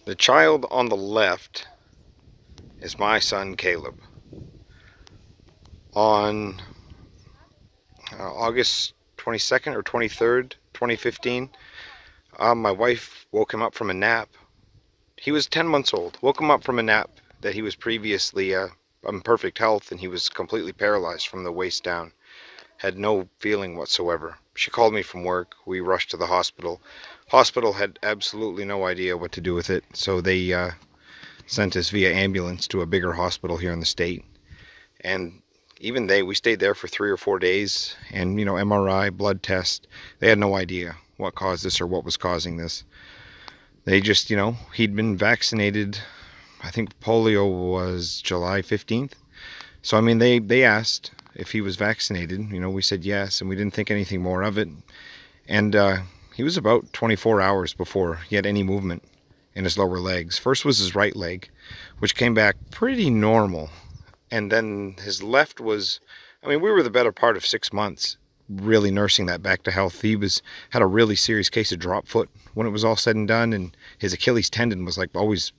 The child on the left is my son Caleb. On August 22nd or 23rd, 2015, my wife woke him up from a nap. He was 10 months old. Woke him up from a nap that he was previously in perfect health, and he was completely paralyzed from the waist down. Had no feeling whatsoever. She called me from work. We rushed to the hospital. Hospital had absolutely no idea what to do with it, so they sent us via ambulance to a bigger hospital here in the state. And even we stayed there for 3 or 4 days, and MRI, blood test, they had no idea what caused this or what was causing this. They just, he'd been vaccinated. I think polio was July 15th. So I mean, they asked if he was vaccinated. We said yes, and we didn't think anything more of it. And he was about 24 hours before he had any movement in his lower legs. First was his right leg, which came back pretty normal. And then his left was, we were the better part of 6 months really nursing that back to health. He had a really serious case of drop foot when it was all said and done, and his Achilles tendon was like always,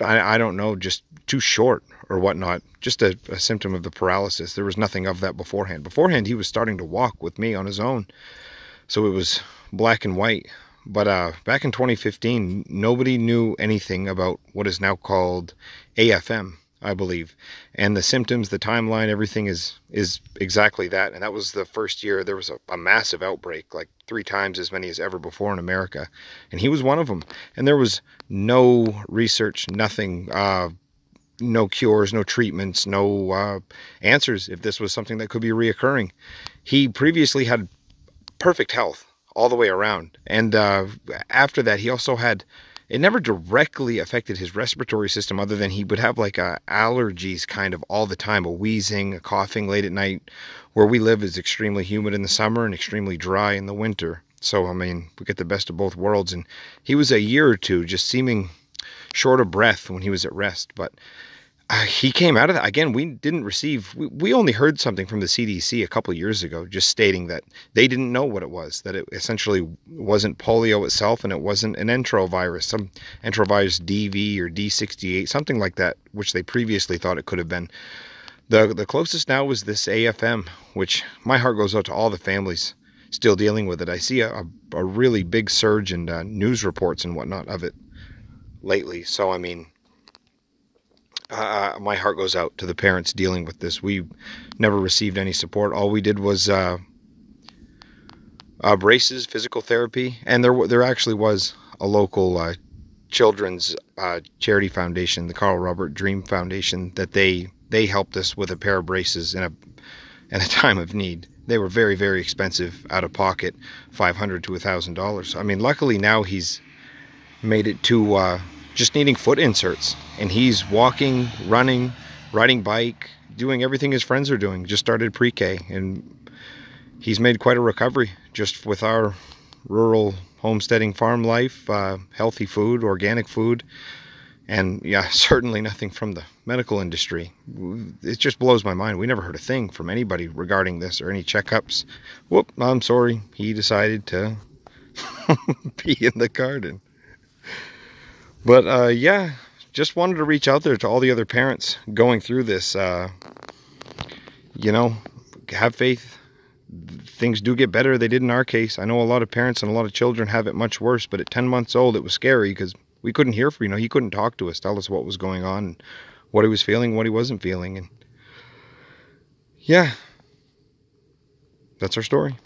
I don't know, just too short or whatnot. Just a symptom of the paralysis. There was nothing of that beforehand. Beforehand, he was starting to walk with me on his own. So it was black and white. But back in 2015, nobody knew anything about what is now called AFM, I believe. And the symptoms, the timeline, everything is exactly that. And that was the first year there was a massive outbreak, like 3 times as many as ever before in America. And he was one of them. And there was no research, nothing, no cures, no treatments, no answers if this was something that could be reoccurring. He previously had perfect health all the way around. And after that, he also had, it never directly affected his respiratory system, other than he would have like allergies kind of all the time, a wheezing, a coughing late at night. Where we live is extremely humid in the summer and extremely dry in the winter. So, we get the best of both worlds. And he was a year or two just seeming short of breath when he was at rest. But he came out of that. Again, we didn't receive, we only heard something from the CDC a couple of years ago, just stating that they didn't know what it was, that it essentially wasn't polio itself, and it wasn't an enterovirus, some enterovirus DV or D68, something like that, which they previously thought it could have been. The closest now was this AFM, which my heart goes out to all the families still dealing with it. I see a really big surge in news reports and whatnot of it lately. So, my heart goes out to the parents dealing with this. We never received any support. All we did was braces, physical therapy, and there actually was a local children's charity foundation, the Carl Robert Dream Foundation, that they helped us with a pair of braces in a time of need. They were very, very expensive, out of pocket, $500 to $1,000. Luckily now he's made it to just needing foot inserts, and he's walking, running, riding bike, doing everything his friends are doing. Just started pre-K, and he's made quite a recovery just with our rural homesteading farm life, healthy food, organic food, and yeah, certainly nothing from the medical industry. It just blows my mind. We never heard a thing from anybody regarding this or any checkups. Whoop, I'm sorry, he decided to be in the garden. But yeah, just wanted to reach out there to all the other parents going through this. Have faith. Things do get better. They did in our case. I know a lot of parents and a lot of children have it much worse, but at 10 months old, it was scary because we couldn't hear from, he couldn't talk to us, tell us what was going on, and what he was feeling, what he wasn't feeling. And yeah, that's our story.